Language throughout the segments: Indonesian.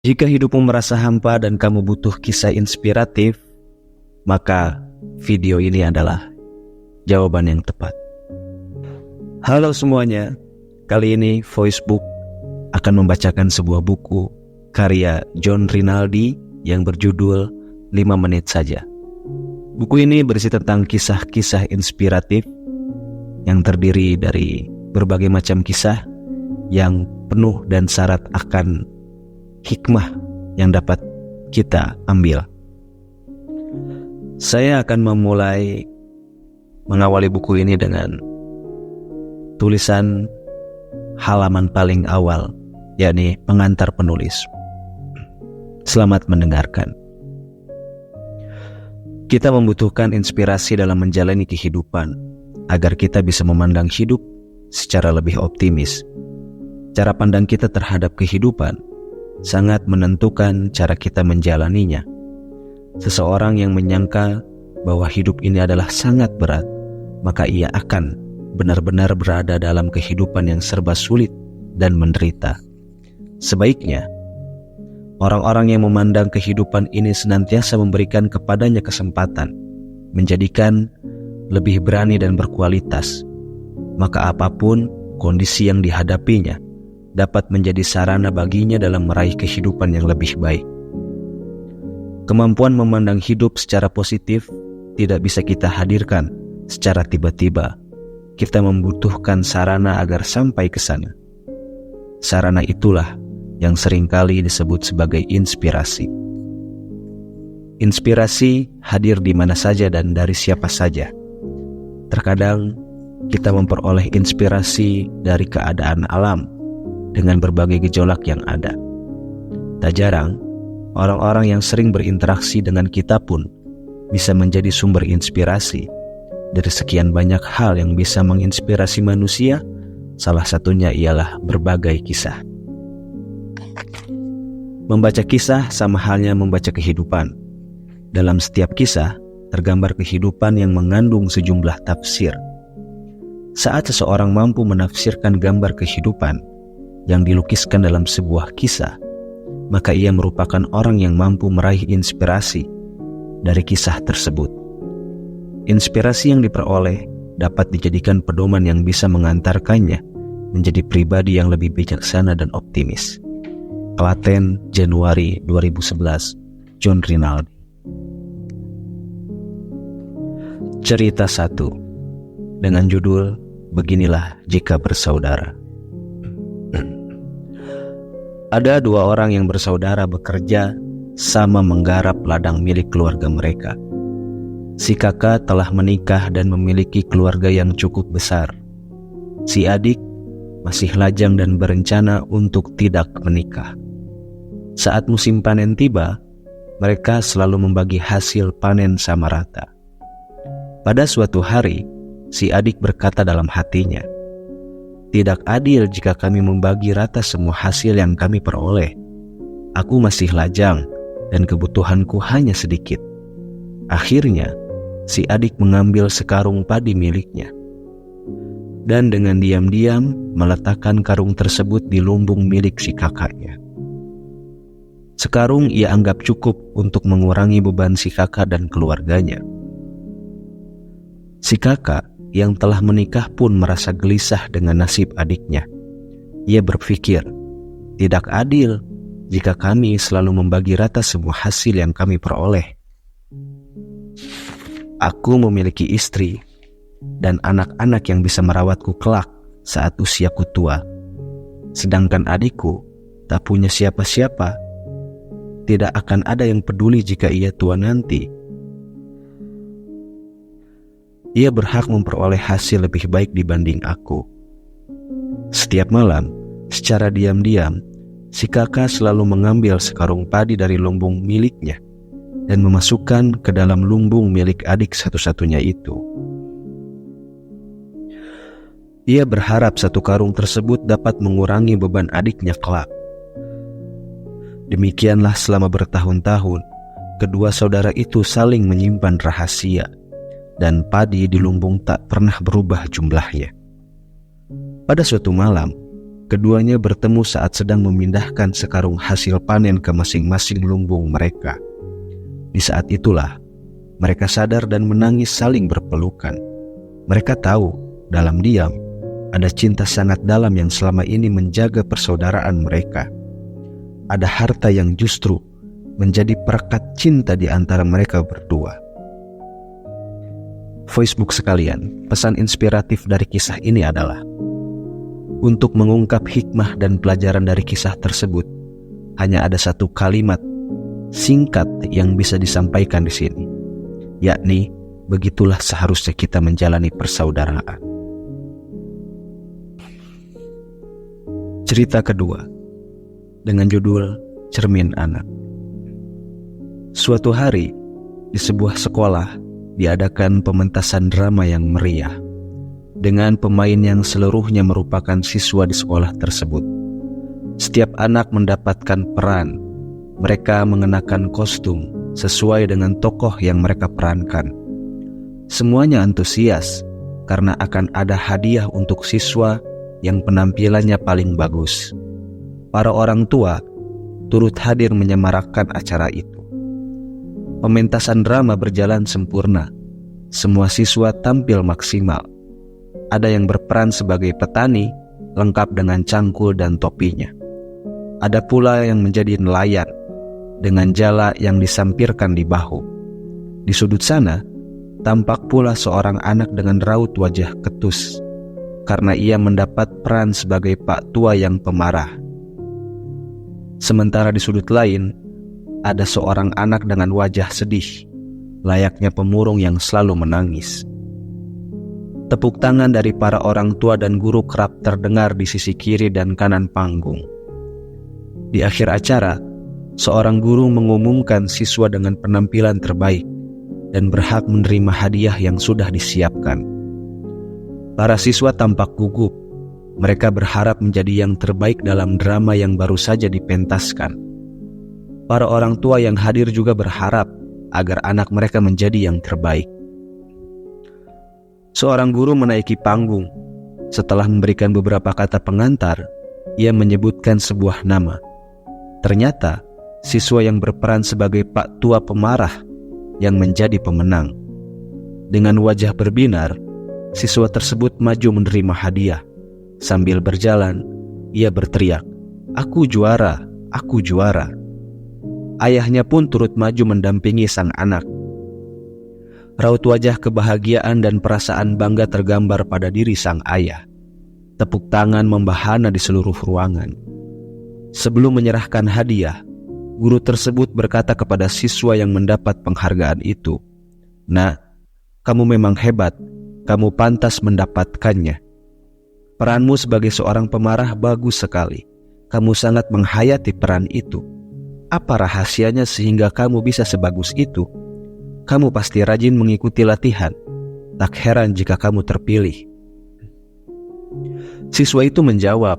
Jika hidupmu merasa hampa dan kamu butuh kisah inspiratif, maka video ini adalah jawaban yang tepat. Halo semuanya, kali ini Voicebook akan membacakan sebuah buku karya John Rinaldi yang berjudul 5 menit saja. Buku ini berisi tentang kisah-kisah inspiratif yang terdiri dari berbagai macam kisah yang penuh dan syarat akan hikmah yang dapat kita ambil. Saya akan memulai mengawali buku ini dengan tulisan halaman paling awal, yakni pengantar penulis. Selamat mendengarkan. Kita membutuhkan inspirasi dalam menjalani kehidupan agar kita bisa memandang hidup secara lebih optimis. Cara pandang kita terhadap kehidupan sangat menentukan cara kita menjalaninya. Seseorang yang menyangka bahwa hidup ini adalah sangat berat, maka ia akan benar-benar berada dalam kehidupan yang serba sulit dan menderita. Sebaiknya, orang-orang yang memandang kehidupan ini senantiasa memberikan kepadanya kesempatan, menjadikan lebih berani dan berkualitas. Maka apapun kondisi yang dihadapinya dapat menjadi sarana baginya dalam meraih kehidupan yang lebih baik. Kemampuan memandang hidup secara positif tidak bisa kita hadirkan secara tiba-tiba. Kita membutuhkan sarana agar sampai ke sana. Sarana itulah yang seringkali disebut sebagai inspirasi. Inspirasi hadir di mana saja dan dari siapa saja. Terkadang kita memperoleh inspirasi dari keadaan alam dengan berbagai gejolak yang ada. Tak jarang, orang-orang yang sering berinteraksi dengan kita pun bisa menjadi sumber inspirasi. Dari sekian banyak hal yang bisa menginspirasi manusia, salah satunya ialah berbagai kisah. Membaca kisah sama halnya membaca kehidupan. Dalam setiap kisah, tergambar kehidupan yang mengandung sejumlah tafsir. Saat seseorang mampu menafsirkan gambar kehidupan yang dilukiskan dalam sebuah kisah, maka ia merupakan orang yang mampu meraih inspirasi dari kisah tersebut. Inspirasi yang diperoleh dapat dijadikan pedoman yang bisa mengantarkannya menjadi pribadi yang lebih bijaksana dan optimis. Klaten, Januari 2011, John Rinaldi. Cerita 1 dengan judul Beginilah Jika Bersaudara. Ada 2 orang yang bersaudara bekerja sama menggarap ladang milik keluarga mereka. Si kakak telah menikah dan memiliki keluarga yang cukup besar. Si adik masih lajang dan berencana untuk tidak menikah. Saat musim panen tiba, mereka selalu membagi hasil panen sama rata. Pada suatu hari, si adik berkata dalam hatinya, "Tidak adil jika kami membagi rata semua hasil yang kami peroleh. Aku masih lajang dan kebutuhanku hanya sedikit." Akhirnya, si adik mengambil sekarung padi miliknya dan dengan diam-diam meletakkan karung tersebut di lumbung milik si kakaknya. Sekarung ia anggap cukup untuk mengurangi beban si kakak dan keluarganya. Si kakak yang telah menikah pun merasa gelisah dengan nasib adiknya. Ia berpikir, tidak adil jika kami selalu membagi rata semua hasil yang kami peroleh. Aku memiliki istri dan anak-anak yang bisa merawatku kelak saat usiaku tua. Sedangkan adikku tak punya siapa-siapa. Tidak akan ada yang peduli jika ia tua nanti. Ia berhak memperoleh hasil lebih baik dibanding aku. Setiap malam, secara diam-diam, si kakak selalu mengambil sekarung padi dari lumbung miliknya dan memasukkan ke dalam lumbung milik adik satu-satunya itu. Ia berharap satu karung tersebut dapat mengurangi beban adiknya kelak. Demikianlah selama bertahun-tahun, kedua saudara itu saling menyimpan rahasia, dan padi di lumbung tak pernah berubah jumlahnya. Pada suatu malam, Keduanya bertemu saat sedang memindahkan sekarung hasil panen ke masing-masing lumbung mereka. Di saat itulah mereka sadar dan menangis saling berpelukan. Mereka tahu dalam diam ada cinta sangat dalam yang selama ini menjaga persaudaraan mereka. Ada harta yang justru menjadi perekat cinta di antara mereka berdua. Facebook sekalian, pesan inspiratif dari kisah ini adalah untuk mengungkap hikmah dan pelajaran dari kisah tersebut, hanya ada satu kalimat singkat yang bisa disampaikan di sini, yakni begitulah seharusnya kita menjalani persaudaraan. Cerita kedua dengan judul Cermin Anak. Suatu hari di sebuah sekolah diadakan pementasan drama yang meriah dengan pemain yang seluruhnya merupakan siswa di sekolah tersebut. Setiap anak mendapatkan peran. Mereka mengenakan kostum sesuai dengan tokoh yang mereka perankan. Semuanya antusias karena akan ada hadiah untuk siswa yang penampilannya paling bagus. Para orang tua turut hadir menyemarakkan acara itu. Pementasan drama berjalan sempurna. Semua siswa tampil maksimal. Ada yang berperan sebagai petani, lengkap dengan cangkul dan topinya. Ada pula yang menjadi nelayan, dengan jala yang disampirkan di bahu. Di sudut sana, tampak pula seorang anak dengan raut wajah ketus, karena ia mendapat peran sebagai Pak Tua yang pemarah. Sementara di sudut lain, ada seorang anak dengan wajah sedih, layaknya pemurung yang selalu menangis. Tepuk tangan dari para orang tua dan guru kerap terdengar di sisi kiri dan kanan panggung. Di akhir acara, seorang guru mengumumkan siswa dengan penampilan terbaik dan berhak menerima hadiah yang sudah disiapkan. Para siswa tampak gugup. Mereka berharap menjadi yang terbaik dalam drama yang baru saja dipentaskan. Para orang tua yang hadir juga berharap agar anak mereka menjadi yang terbaik. Seorang guru menaiki panggung. Setelah memberikan beberapa kata pengantar, ia menyebutkan sebuah nama. Ternyata, siswa yang berperan sebagai Pak Tua pemarah yang menjadi pemenang. Dengan wajah berbinar, siswa tersebut maju menerima hadiah. Sambil berjalan, ia berteriak, "Aku juara, aku juara." Ayahnya pun turut maju mendampingi sang anak. Raut wajah kebahagiaan dan perasaan bangga tergambar pada diri sang ayah. Tepuk tangan membahana di seluruh ruangan. Sebelum menyerahkan hadiah, guru tersebut berkata kepada siswa yang mendapat penghargaan itu, "Nah, kamu memang hebat, kamu pantas mendapatkannya. Peranmu sebagai seorang pemarah bagus sekali. Kamu sangat menghayati peran itu. Apa rahasianya sehingga kamu bisa sebagus itu? Kamu pasti rajin mengikuti latihan. Tak heran jika kamu terpilih." Siswa itu menjawab,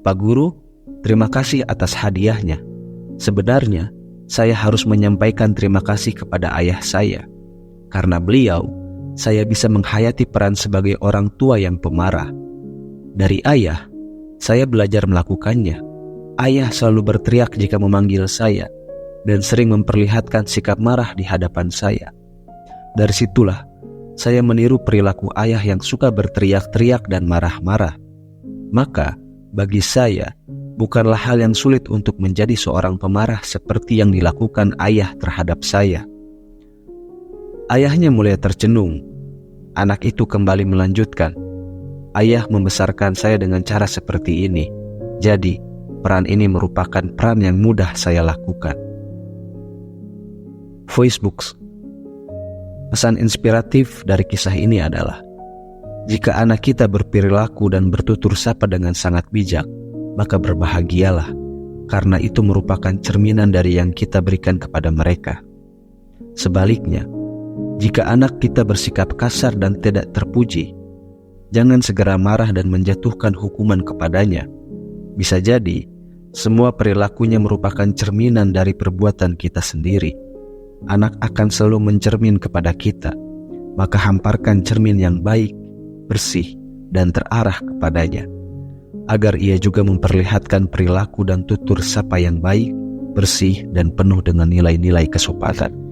"Pak Guru, terima kasih atas hadiahnya. Sebenarnya, saya harus menyampaikan terima kasih kepada ayah saya. Karena beliau, saya bisa menghayati peran sebagai orang tua yang pemarah. Dari ayah, saya belajar melakukannya. Ayah selalu berteriak jika memanggil saya dan sering memperlihatkan sikap marah di hadapan saya. Dari situlah saya meniru perilaku ayah yang suka berteriak-teriak dan marah-marah. Maka bagi saya bukanlah hal yang sulit untuk menjadi seorang pemarah seperti yang dilakukan ayah terhadap saya." Ayahnya mulai tercenung. Anak itu kembali melanjutkan, "Ayah membesarkan saya dengan cara seperti ini. Jadi peran ini merupakan peran yang mudah saya lakukan." Facebook. Pesan inspiratif dari kisah ini adalah, jika anak kita berperilaku dan bertutur sapa dengan sangat bijak, maka berbahagialah, karena itu merupakan cerminan dari yang kita berikan kepada mereka. Sebaliknya, jika anak kita bersikap kasar dan tidak terpuji, jangan segera marah dan menjatuhkan hukuman kepadanya. Bisa jadi, semua perilakunya merupakan cerminan dari perbuatan kita sendiri. Anak akan selalu mencermin kepada kita, maka hamparkan cermin yang baik, bersih, dan terarah kepadanya. agar ia juga memperlihatkan perilaku dan tutur sapa yang baik, bersih, dan penuh dengan nilai-nilai kesopanan.